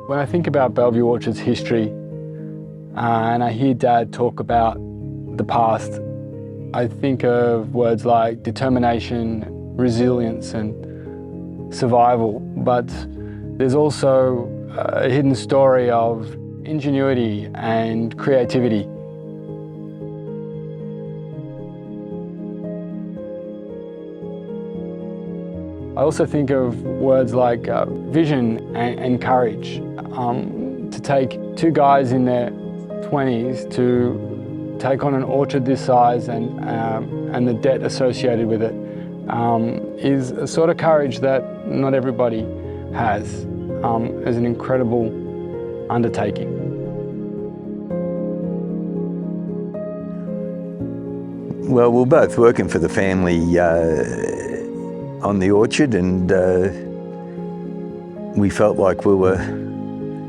When I think about Bellevue Orchard's history and I hear Dad talk about the past, I think of words like determination, resilience and survival, but there's also a hidden story of ingenuity and creativity. I also think of words like vision and courage. To take two guys in their 20s to take on an orchard this size and the debt associated with it is a sort of courage that not everybody has. Is an incredible undertaking. Well, we're both working for the family on the orchard, and we felt like we were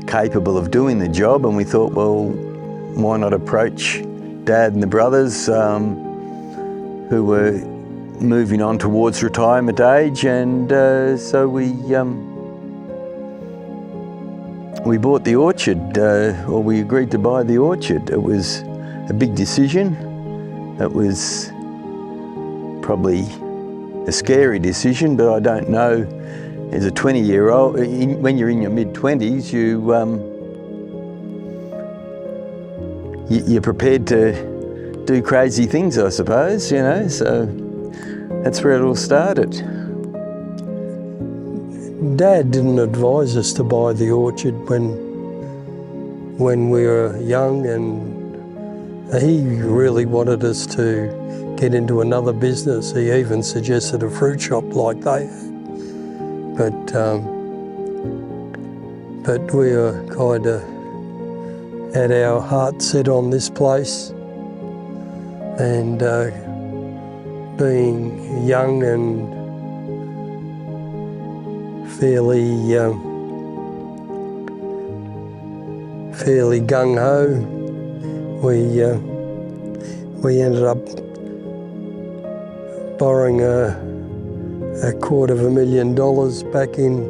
capable of doing the job, and we thought, well, why not approach Dad and the brothers who were moving on towards retirement age, and so we bought the orchard, or we agreed to buy the orchard. It was a big decision. It was probably a scary decision, but I don't know, as a 20-year-old, when you're in your mid-20s, you're prepared to do crazy things, I suppose, you know, so that's where it all started. Dad didn't advise us to buy the orchard when we were young, and he really wanted us to get into another business. He even suggested a fruit shop like they had. But we were kind of had our heart set on this place, and being young and fairly gung-ho, we ended up borrowing $250,000 back in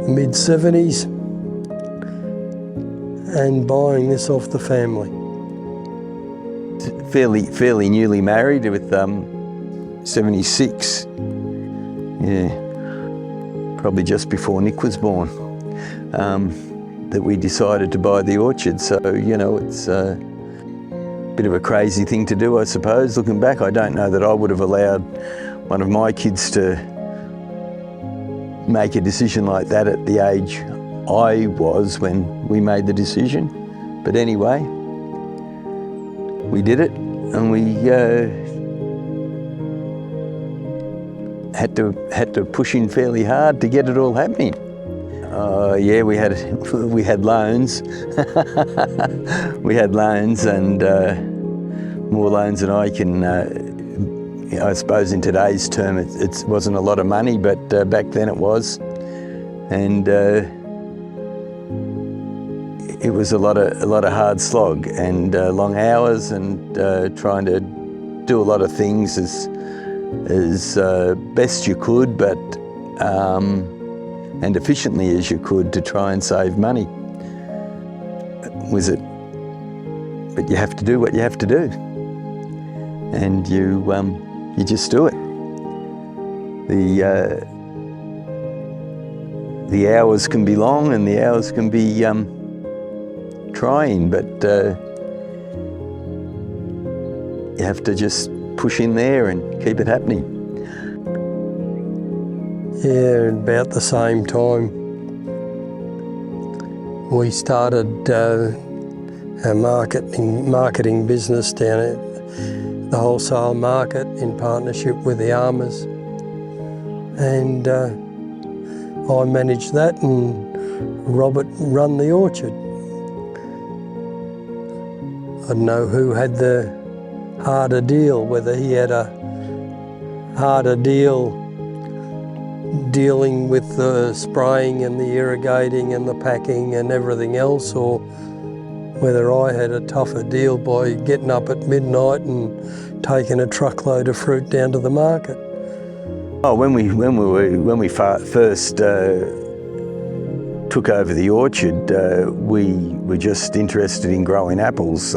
the mid-70s and buying this off the family. Fairly newly married with 76. Yeah, probably just before Nick was born, that we decided to buy the orchard. So, you know, it's a bit of a crazy thing to do, I suppose. Looking back, I don't know that I would have allowed one of my kids to make a decision like that at the age I was when we made the decision. But anyway, we did it, and we had to push in fairly hard to get it all happening. Yeah, we had loans. We had loans, and more loans than I can. I suppose in today's term, it wasn't a lot of money, but back then it was, and it was a lot of hard slog and long hours, and trying to do a lot of things as best you could, but and efficiently as you could to try and save money. But you have to do what you have to do, and you just do it. The hours can be long and the hours can be trying, but you have to just push in there and keep it happening. Yeah, about the same time we started our marketing business down at the wholesale market in partnership with the Armours, and I managed that and Robert run the orchard. I don't know who had the harder deal, whether he had a harder deal dealing with the spraying and the irrigating and the packing and everything else, or whether I had a tougher deal by getting up at midnight and taking a truckload of fruit down to the market. Oh, when we first took over the orchard, we were just interested in growing apples.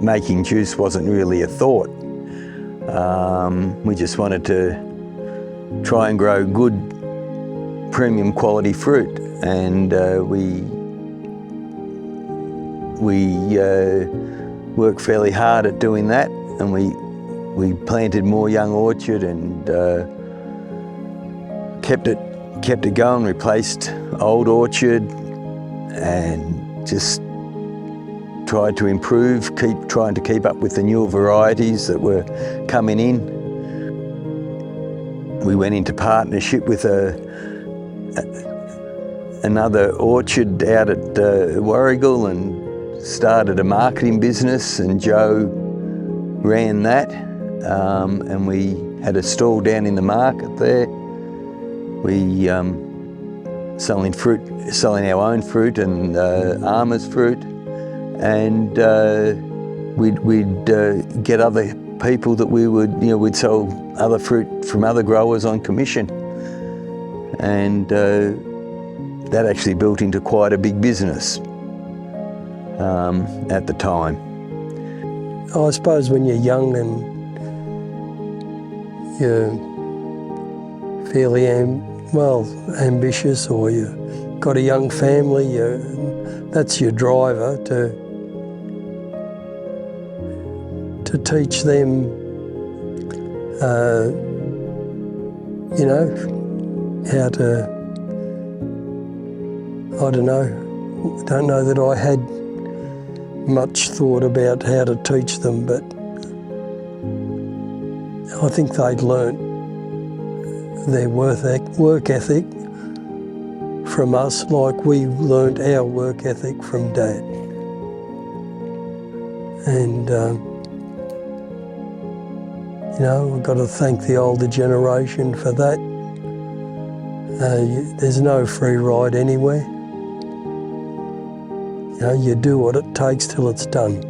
Making juice wasn't really a thought. We just wanted to try and grow good premium quality fruit, and we worked fairly hard at doing that, and we planted more young orchard and kept it going, replaced old orchard, and just tried to improve, trying to keep up with the newer varieties that were coming in. We went into partnership with another orchard out at Warrigal and started a marketing business, and Joe ran that, and we had a stall down in the market there. We selling our own fruit and Armour's fruit, and we'd get other people that we'd sell other fruit from other growers on commission, and that actually built into quite a big business at the time. I suppose when you're young and you're fairly ambitious, or you've got a young family, that's your driver to teach them, how to, I don't know that I had much thought about how to teach them, but I think they'd learnt their work ethic from us, like we learnt our work ethic from Dad. And we've got to thank the older generation for that. There's no free ride anywhere. You do what it takes till it's done.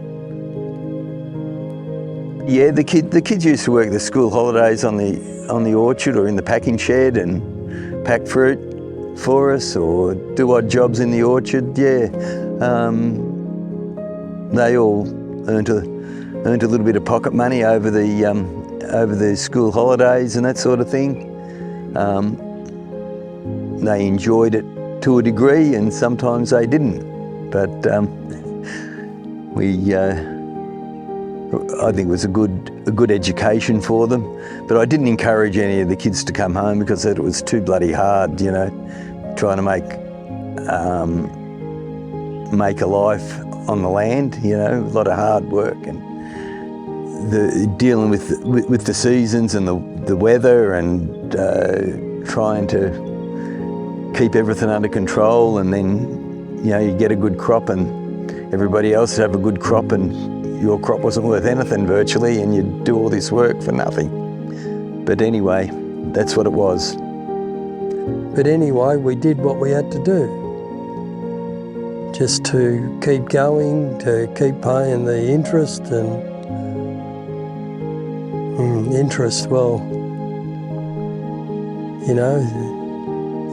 Yeah, the kids used to work the school holidays on the orchard or in the packing shed and pack fruit for us, or do odd jobs in the orchard. Yeah, they all earned a little bit of pocket money over the school holidays and that sort of thing. They enjoyed it to a degree, and sometimes they didn't. But I think it was a good education for them. But I didn't encourage any of the kids to come home because it was too bloody hard, trying to make a life on the land, a lot of hard work, and dealing with the seasons and the weather, and trying to keep everything under control, and then you get a good crop and everybody else would have a good crop and your crop wasn't worth anything virtually, and you'd do all this work for nothing. But anyway, that's what it was. But anyway, we did what we had to do, just to keep going, to keep paying the interest. And interest, well,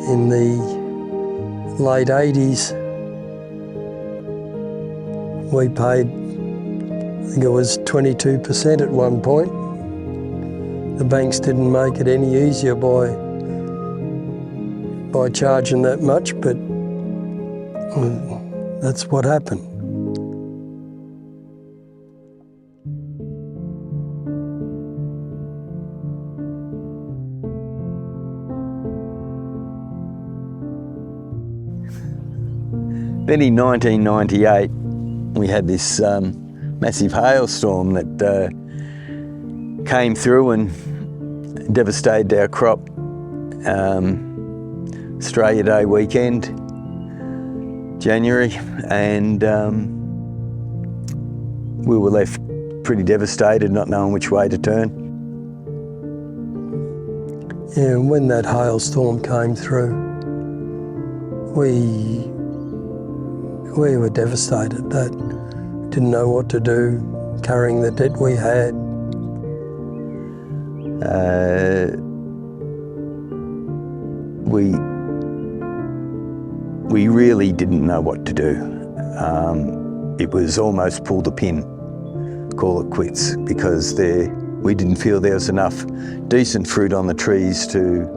in the late 80s, we paid, I think it was 22% at one point. The banks didn't make it any easier by charging that much, but that's what happened. Then in 1998, we had this massive hailstorm that came through and devastated our crop. Australia Day weekend, January, and we were left pretty devastated, not knowing which way to turn. Yeah, and when that hailstorm came through, we were devastated. That didn't know what to do, carrying the debt we had. we really didn't know what to do. It was almost pull the pin, call it quits, because we didn't feel there was enough decent fruit on the trees to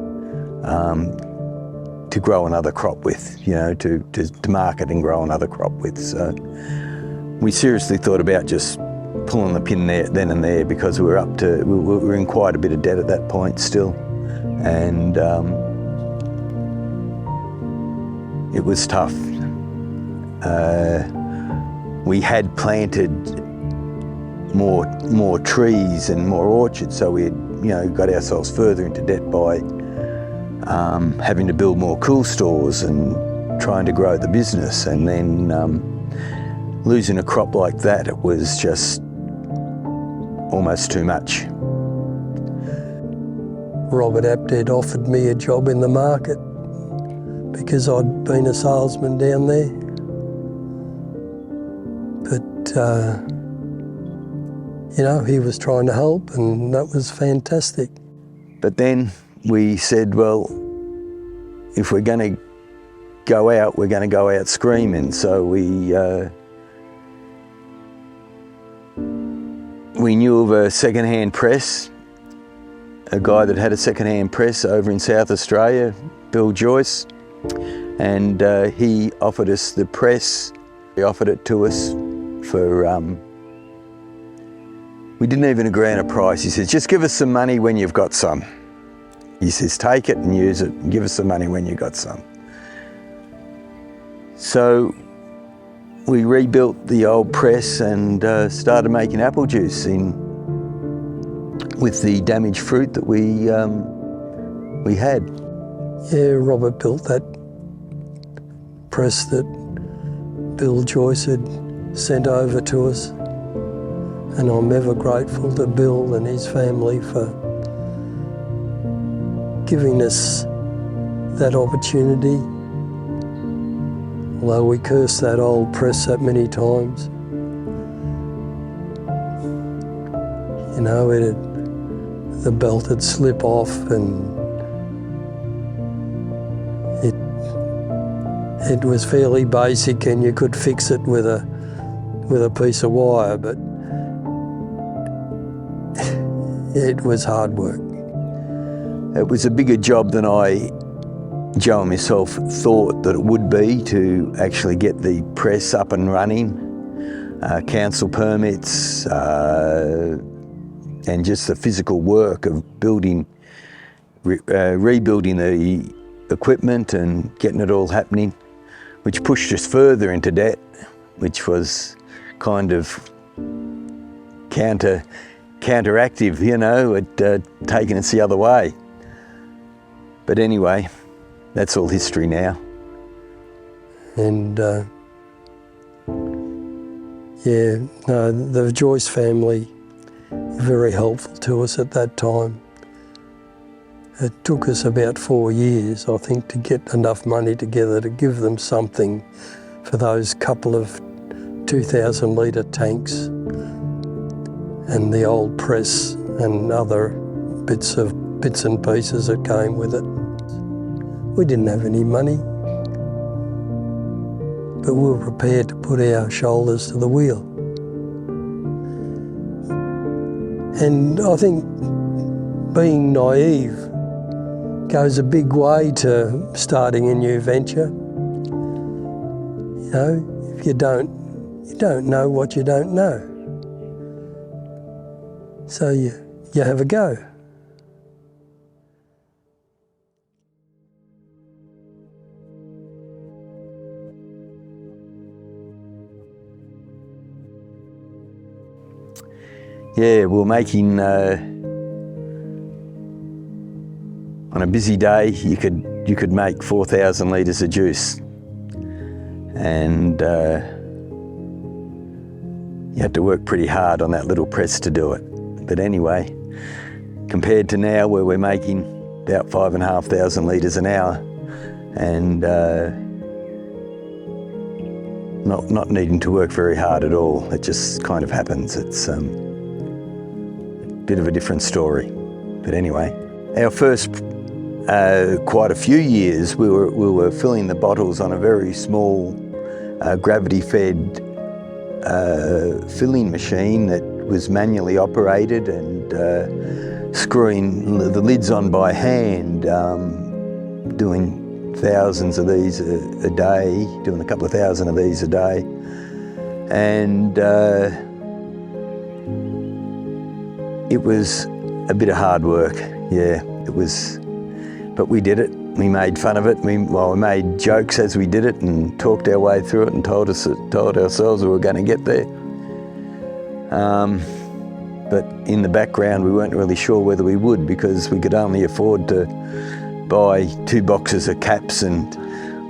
grow another crop with, you know, to market and grow another crop with. So we seriously thought about just pulling the pin there, then and there, because we were in quite a bit of debt at that point still, and it was tough. We had planted more trees and more orchards, so we had, you know, got ourselves further into debt by having to build more cool stores and trying to grow the business, and then losing a crop like that, it was just almost too much. Robert Apted offered me a job in the market because I'd been a salesman down there. But, you know, he was trying to help, and that was fantastic. But then we said, well, if we're going to go out, we're going to go out screaming. So we knew of a second-hand press, a guy that had a second-hand press over in South Australia, Bill Joyce, and he offered us the press. He offered it to us for, we didn't even agree on a price. He says, just give us some money when you've got some. He says, take it and use it, and give us some money when you've got some. So we rebuilt the old press and started making apple juice with the damaged fruit that we had. Yeah, Robert built that press that Bill Joyce had sent over to us, and I'm ever grateful to Bill and his family for giving us that opportunity. Although we cursed that old press that many times. You know, the belt would slip off, and it was fairly basic, and you could fix it with a piece of wire, but it was hard work. It was a bigger job than Joe and myself thought that it would be to actually get the press up and running, council permits, and just the physical work of rebuilding the equipment and getting it all happening, which pushed us further into debt, which was kind of counteractive, you know, it taking us the other way. But anyway, that's all history now. And yeah, no, the Joyce family were very helpful to us at that time. It took us about 4 years, I think, to get enough money together to give them something for those couple of 2,000 litre tanks and the old press and other bits and pieces that came with it. We didn't have any money, but we were prepared to put our shoulders to the wheel. And I think being naive goes a big way to starting a new venture. You know, if you don't know what you don't know. So you have a go. Yeah, we're making, on a busy day, you could make 4,000 litres of juice. And you had to work pretty hard on that little press to do it. But anyway, compared to now where we're making about 5,500 litres an hour and not needing to work very hard at all, it just kind of happens. It's a bit of a different story. But anyway, our first quite a few years, we were filling the bottles on a very small gravity-fed filling machine that was manually operated, and screwing the lids on by hand, doing thousands of these a day, doing a couple of thousand of these a day. And it was a bit of hard work, yeah, it was, but we did it. We made fun of it. We made jokes as we did it and talked our way through it and told ourselves we were going to get there. But in the background, we weren't really sure whether we would, because we could only afford to buy 2 boxes of caps and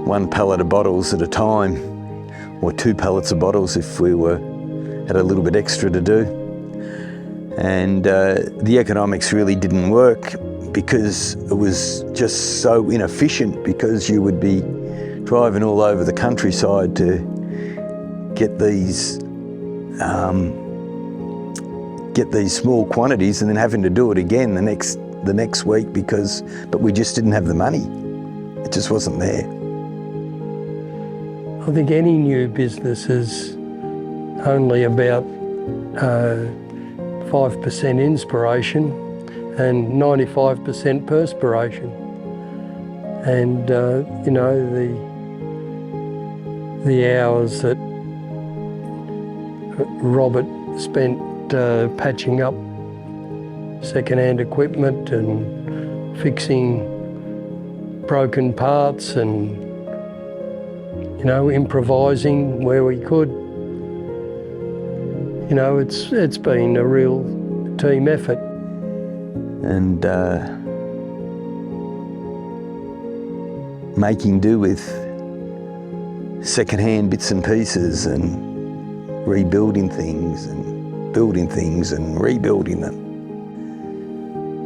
1 pallet of bottles at a time, or 2 pallets of bottles if we had a little bit extra to do. And the economics really didn't work, because it was just so inefficient, because you would be driving all over the countryside to get these small quantities, and then having to do it again the next week, but we just didn't have the money. It just wasn't there. I think any new business is only about 5% inspiration and 95% perspiration. And you know, the hours that Robert spent patching up second-hand equipment and fixing broken parts, and you know, improvising where we could. You know, it's been a real team effort. And making do with second-hand bits and pieces, and rebuilding things and building things and rebuilding them.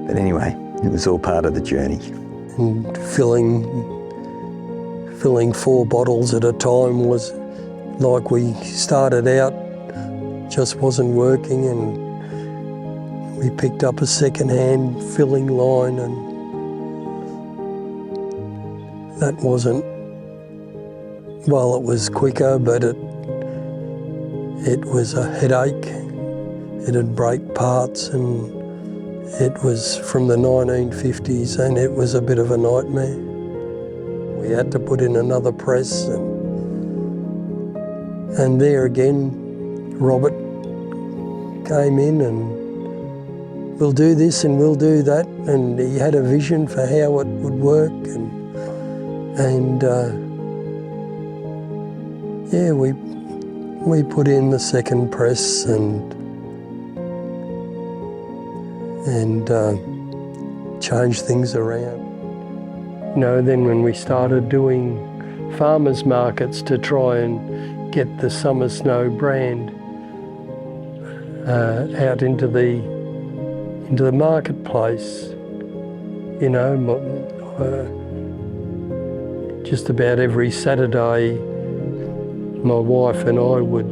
But anyway, it was all part of the journey. And filling 4 bottles at a time was like we started out, just wasn't working, and we picked up a second-hand filling line, and that wasn't, well, it was quicker, but it was a headache. It'd break parts, and it was from the 1950s, and it was a bit of a nightmare. We had to put in another press, and there again, Robert came in and, we'll do this and we'll do that, and he had a vision for how it would work, and yeah, we put in the second press and changed things around. You know, then when we started doing farmers markets to try and get the Summer Snow brand out into the marketplace, you know, just about every Saturday, my wife and I would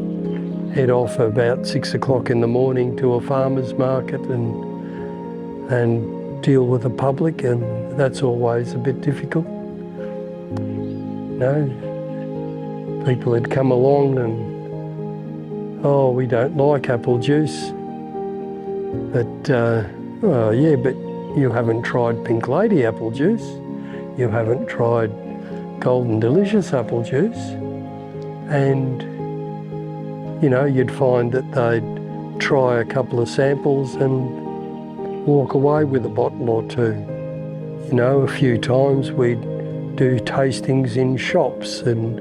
head off about 6 o'clock in the morning to a farmer's market and deal with the public, and that's always a bit difficult. You know, people had come along and, oh, we don't like apple juice. But, oh yeah, but you haven't tried Pink Lady apple juice. You haven't tried Golden Delicious apple juice. And, you know, you'd find that they'd try a couple of samples and walk away with a bottle or 2. You know, a few times we'd do tastings in shops, and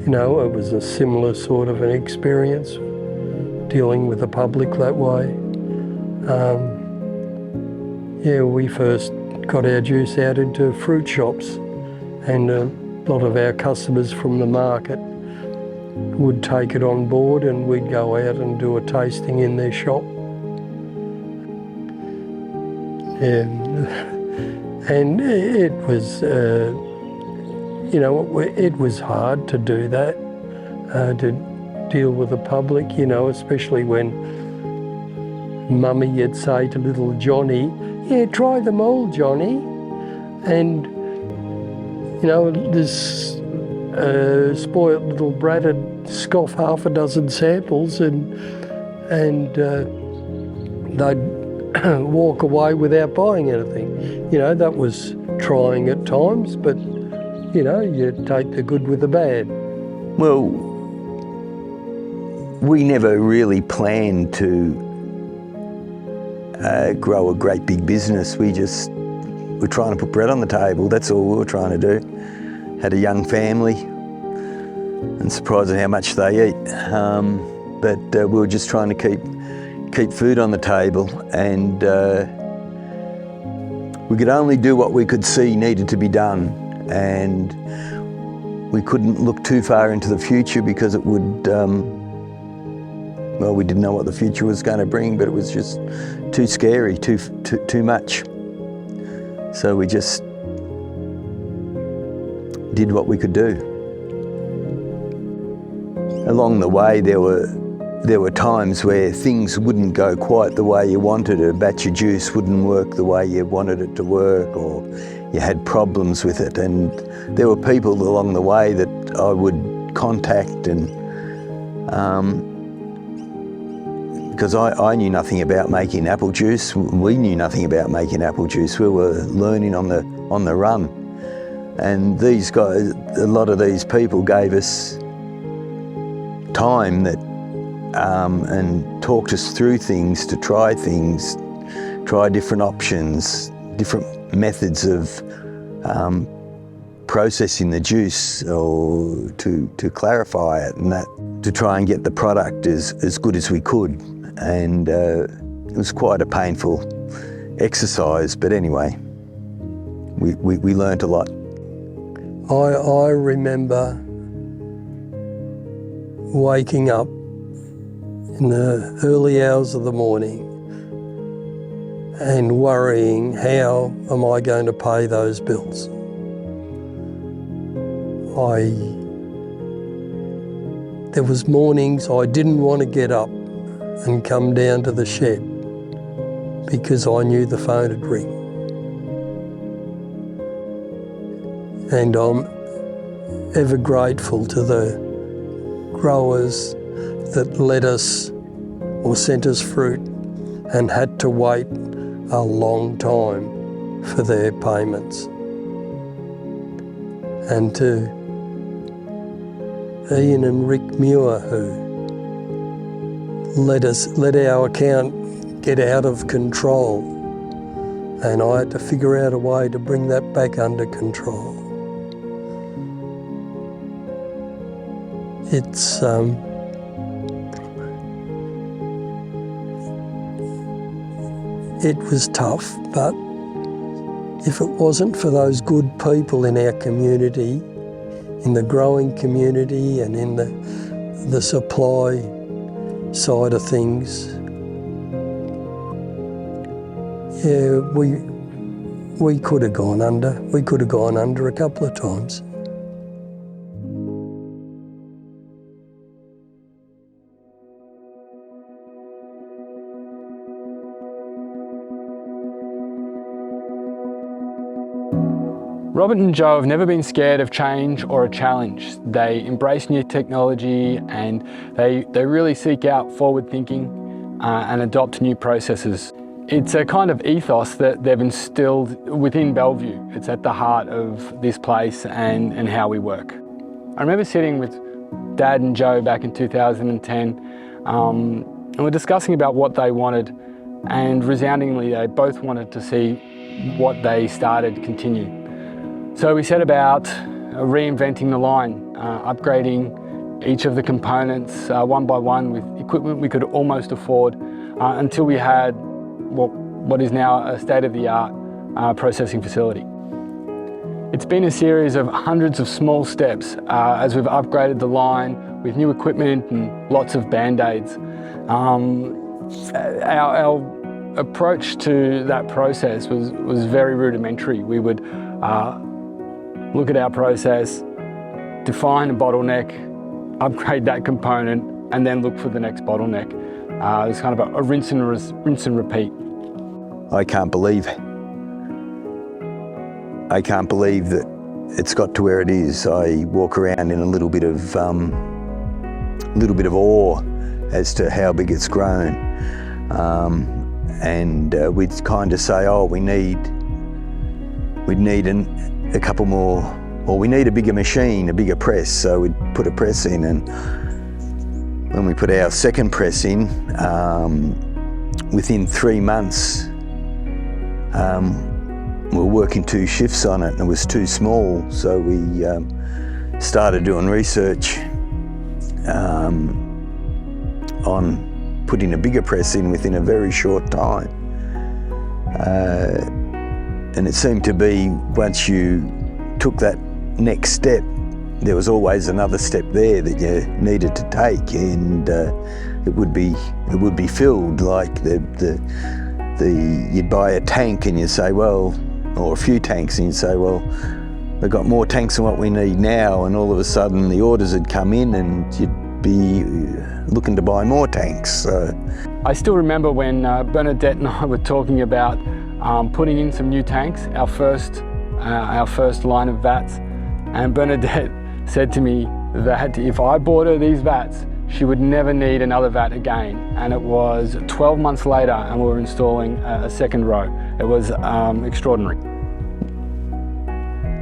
you know, it was a similar sort of an experience, dealing with the public that way. Yeah, we first got our juice out into fruit shops, and a lot of our customers from the market would take it on board, and we'd go out and do a tasting in their shop. And it was, you know, it was hard to do that, to deal with the public, you know, especially when Mummy would say to little Johnny, yeah, try them all, Johnny. And, you know, this spoilt little brat would scoff half a dozen samples and they'd walk away without buying anything. You know, that was trying at times, but, you know, you take the good with the bad. Well, we never really planned to grow a great big business. We just were trying to put bread on the table. That's all we were trying to do. Had a young family, and surprised at how much they eat. But we were just trying to keep food on the table, and we could only do what we could see needed to be done, and we couldn't look too far into the future because it would, well, we didn't know what the future was going to bring, but it was just too scary, too much. So we just did what we could do. Along the way, there were times where things wouldn't go quite the way you wanted. A batch of juice wouldn't work the way you wanted it to work, or you had problems with it. And there were people along the way that I would contact, and because I knew nothing about making apple juice. We knew nothing about making apple juice. We were learning on the run. And these guys, a lot of these people gave us time that and talked us through things, to try things, try different options, different methods of processing the juice, or to clarify it, and that, to try and get the product as good as we could. And it was quite a painful exercise, but anyway, we learnt a lot. I remember waking up in the early hours of the morning and worrying, how am I going to pay those bills? There was mornings I didn't want to get up and come down to the shed because I knew the phone would ring. And I'm ever grateful to the growers that led us or sent us fruit and had to wait a long time for their payments. And to Ian and Rick Muir, who let our account get out of control, and I had to figure out a way to bring that back under control. It's it was tough, but if it wasn't for those good people in our community, in the growing community and in the supply side of things, yeah, we could have gone under. We could have gone under a couple of times. Robert and Joe have never been scared of change or a challenge. They embrace new technology, and they really seek out forward thinking and adopt new processes. It's a kind of ethos that they've instilled within Bellevue. It's at the heart of this place and how we work. I remember sitting with Dad and Joe back in 2010 and we're discussing about what they wanted, and resoundingly they both wanted to see what they started continue. So we set about reinventing the line, upgrading each of the components one by one with equipment we could almost afford until we had what is now a state-of-the-art processing facility. It's been a series of hundreds of small steps as we've upgraded the line with new equipment and lots of Band-Aids. Our approach to that process was very rudimentary. We would look at our process, define a bottleneck, upgrade that component, and then look for the next bottleneck. It's kind of a rinse and repeat. I can't believe that it's got to where it is. I walk around in a little bit of awe as to how big it's grown. We'd kind of say, oh, we'd need a couple more, or we need a bigger machine, a bigger press. So we'd put a press in, and when we put our second press in, within 3 months, we were working 2 shifts on it, and it was too small. So we started doing research on putting a bigger press in within a very short time. And it seemed to be, once you took that next step, there was always another step there that you needed to take, and it would be filled. Like you'd buy a tank and you'd say, well, or a few tanks, and you'd say, well, we've got more tanks than what we need now, and all of a sudden the orders would come in and you'd be looking to buy more tanks. So I still remember when Bernadette and I were talking about putting in some new tanks, our first line of vats, and Bernadette said to me that if I bought her these vats, she would never need another vat again. And it was 12 months later and we were installing a second row. It was extraordinary.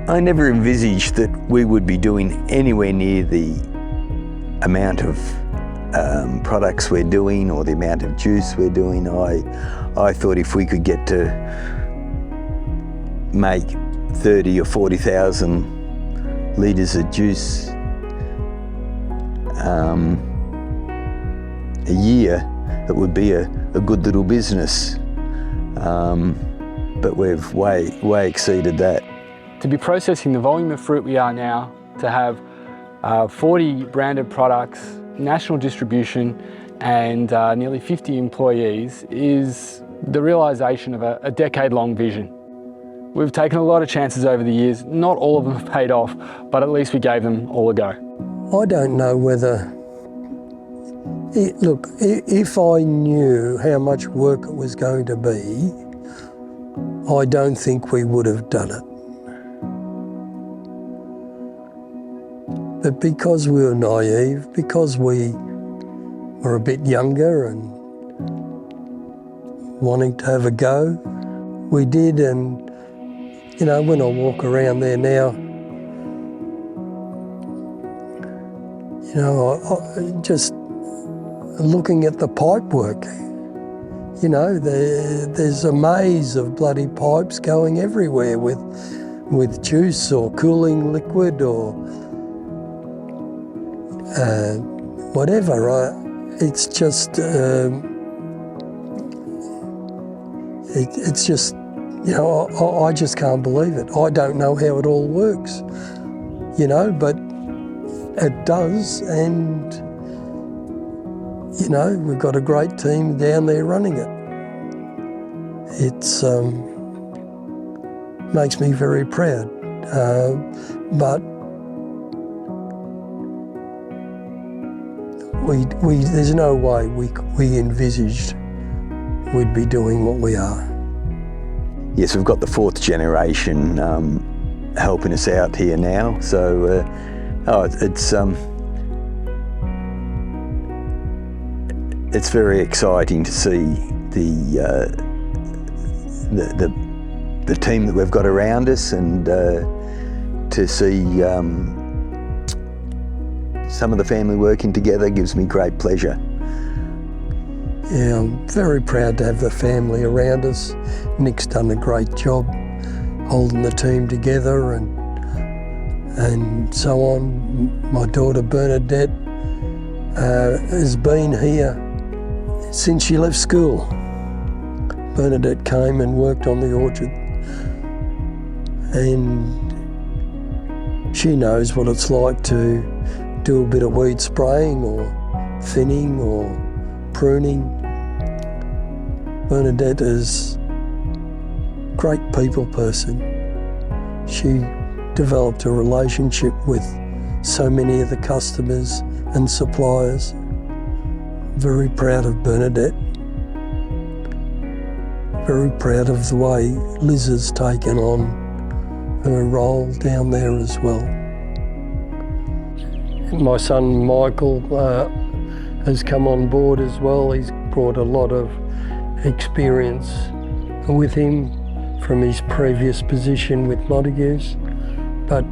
I never envisaged that we would be doing anywhere near the amount of products we're doing or the amount of juice we're doing. I thought if we could get to make 30 or 40,000 litres of juice a year, it would be a good little business. But we've way exceeded that. To be processing the volume of fruit we are now, to have 40 branded products, national distribution, and nearly 50 employees is the realisation of a decade-long vision. We've taken a lot of chances over the years. Not all of them have paid off, but at least we gave them all a go. I don't know whether, look, if I knew how much work it was going to be, I don't think we would have done it. But because we were naive, because we were a bit younger and wanting to have a go, we did. And you know, when I walk around there now, you know, I just looking at the pipe work, you know, there's a maze of bloody pipes going everywhere with juice or cooling liquid or whatever. It's just, it's just, you know, I just can't believe it. I don't know how it all works, you know, but it does, and, you know, we've got a great team down there running it. It's makes me very proud, but there's no way we envisaged we'd be doing what we are. Yes, we've got the 4th generation helping us out here now. So, it's very exciting to see the team that we've got around us, and to see some of the family working together gives me great pleasure. Yeah, I'm very proud to have the family around us. Nick's done a great job holding the team together and so on. My daughter Bernadette has been here since she left school. Bernadette came and worked on the orchard, and she knows what it's like to do a bit of weed spraying or thinning or pruning. Bernadette is a great people person. She developed a relationship with so many of the customers and suppliers. Very proud of Bernadette. very proud of the way Liz has taken on her role down there as well. My son Michael has come on board as well. He's brought a lot of experience with him from his previous position with Montague's, but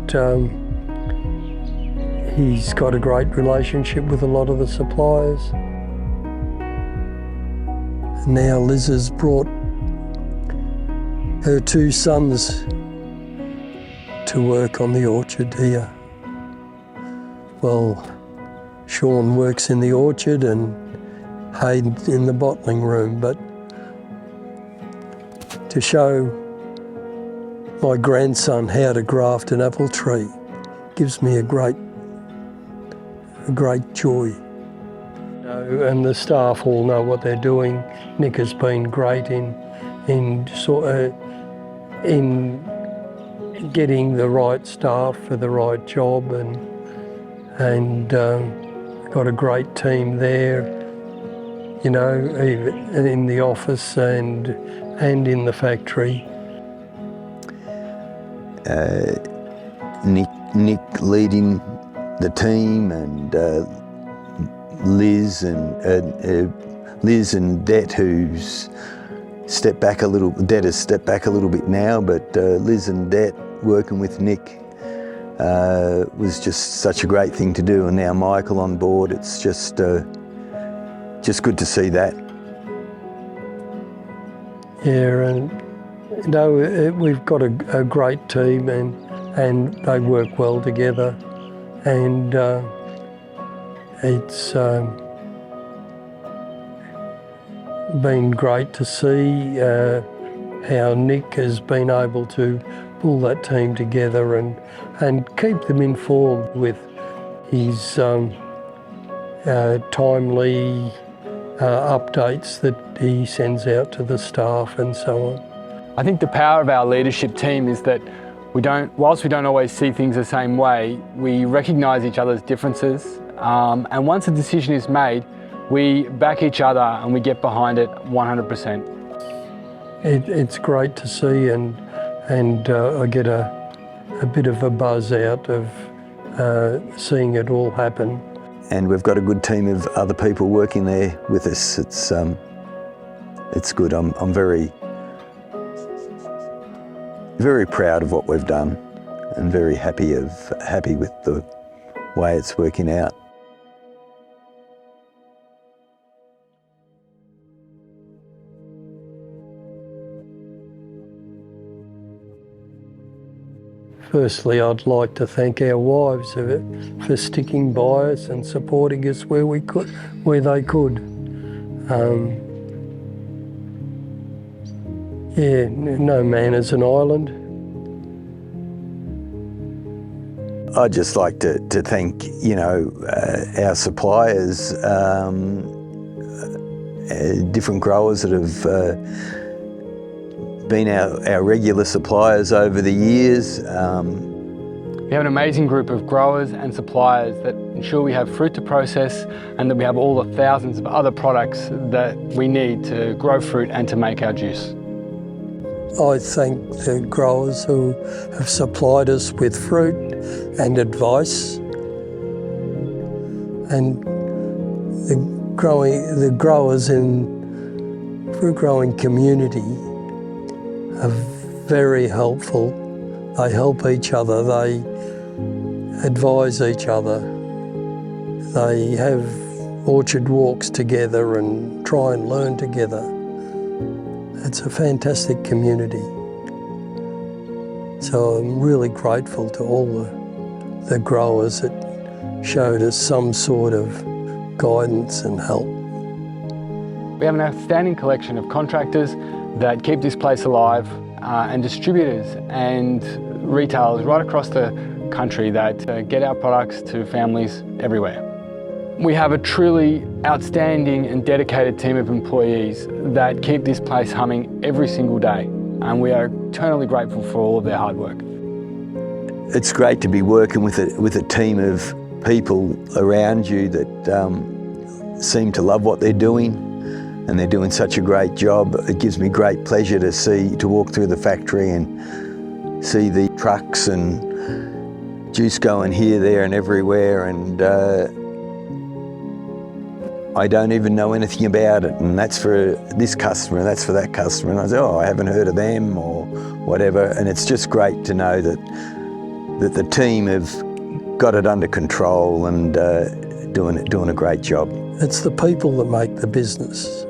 he's got a great relationship with a lot of the suppliers. Now Liz has brought her two sons to work on the orchard here. Well, Sean works in the orchard and Hayden in the bottling room, but to show my grandson how to graft an apple tree gives me a great joy. And the staff all know what they're doing. Nick has been great in getting the right staff for the right job, and got a great team there, you know, even in the office and in the factory. Nick leading the team, and Liz and Det, who's stepped back a little. Det has stepped back a little bit now, but Liz and Det working with Nick was just such a great thing to do. And now Michael on board, it's just good to see that. Yeah, and you know, we've got a great team, and they work well together, and it's been great to see how Nick has been able to pull that team together and keep them informed with his timely updates that he sends out to the staff and so on. I think the power of our leadership team is that whilst we don't always see things the same way, we recognise each other's differences, and once a decision is made, we back each other and we get behind it 100%. It's great to see, and I get a bit of a buzz out of seeing it all happen. And we've got a good team of other people working there with us. It's good. I'm very proud of what we've done, and very happy with the way it's working out. Firstly, I'd like to thank our wives for sticking by us and supporting us where they could. Yeah, no man is an island. I'd just like to thank, you know, our suppliers, different growers that have been our regular suppliers over the years. We have an amazing group of growers and suppliers that ensure we have fruit to process, and that we have all the thousands of other products that we need to grow fruit and to make our juice. I thank the growers who have supplied us with fruit and advice, and the growers in fruit growing community are very helpful. They help each other, they advise each other, they have orchard walks together and try and learn together. It's a fantastic community. So I'm really grateful to all the growers that showed us some sort of guidance and help. We have an outstanding collection of contractors that keep this place alive, and distributors and retailers right across the country that get our products to families everywhere. We have a truly outstanding and dedicated team of employees that keep this place humming every single day, and we are eternally grateful for all of their hard work. It's great to be working with a team of people around you that seem to love what they're doing, and they're doing such a great job. It gives me great pleasure to walk through the factory and see the trucks and juice going here, there and everywhere, and I don't even know anything about it, and that's for this customer and that's for that customer, and I say, oh, I haven't heard of them or whatever, and it's just great to know that the team have got it under control and doing a great job. It's the people that make the business.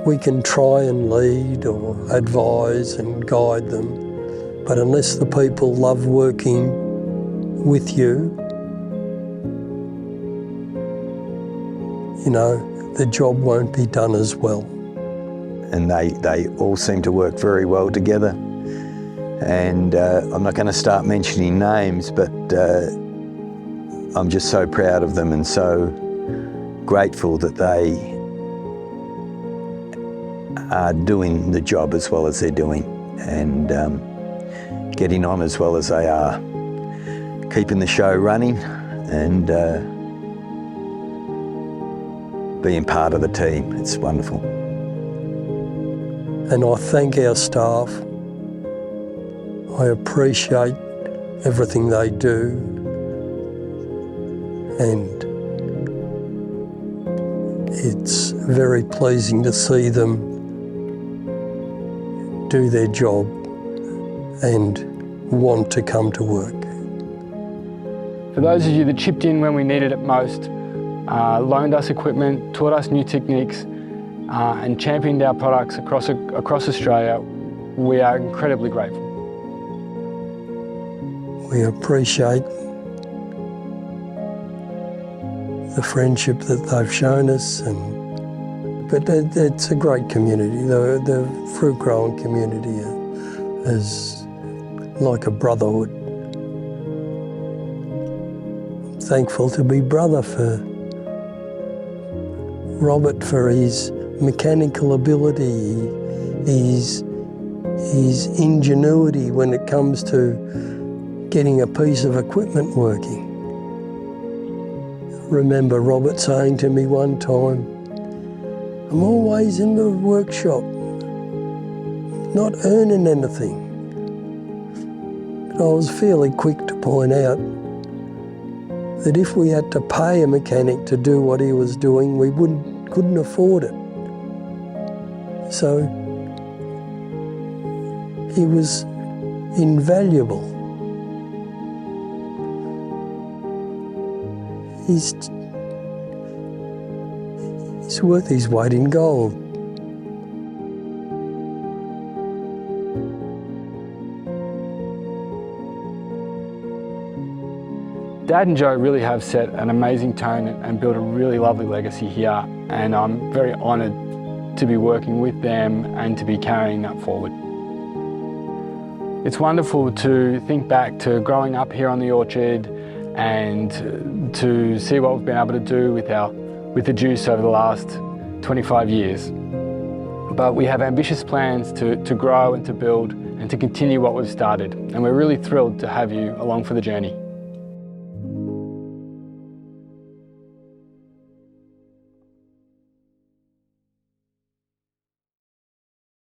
We can try and lead or advise and guide them, but unless the people love working with you, you know, the job won't be done as well. And they all seem to work very well together. And I'm not going to start mentioning names, but I'm just so proud of them and so grateful that they are doing the job as well as they're doing, and getting on as well as they are, keeping the show running and being part of the team. It's wonderful. And I thank our staff. I appreciate everything they do, and it's very pleasing to see them do their job and want to come to work. For those of you that chipped in when we needed it most, loaned us equipment, taught us new techniques, and championed our products across Australia, we are incredibly grateful. We appreciate the friendship that they've shown us, but it's a great community. The fruit growing community is like a brotherhood. I'm thankful to be brother for Robert, for his mechanical ability, his ingenuity when it comes to getting a piece of equipment working. I remember Robert saying to me one time, I'm always in the workshop, not earning anything. But I was fairly quick to point out that if we had to pay a mechanic to do what he was doing, we couldn't afford it. So he was invaluable. He's worth his weight in gold. Dad and Joe really have set an amazing tone and built a really lovely legacy here, and I'm very honoured to be working with them and to be carrying that forward. It's wonderful to think back to growing up here on the orchard and to see what we've been able to do with the juice over the last 25 years. But we have ambitious plans to grow and to build and to continue what we've started, and we're really thrilled to have you along for the journey.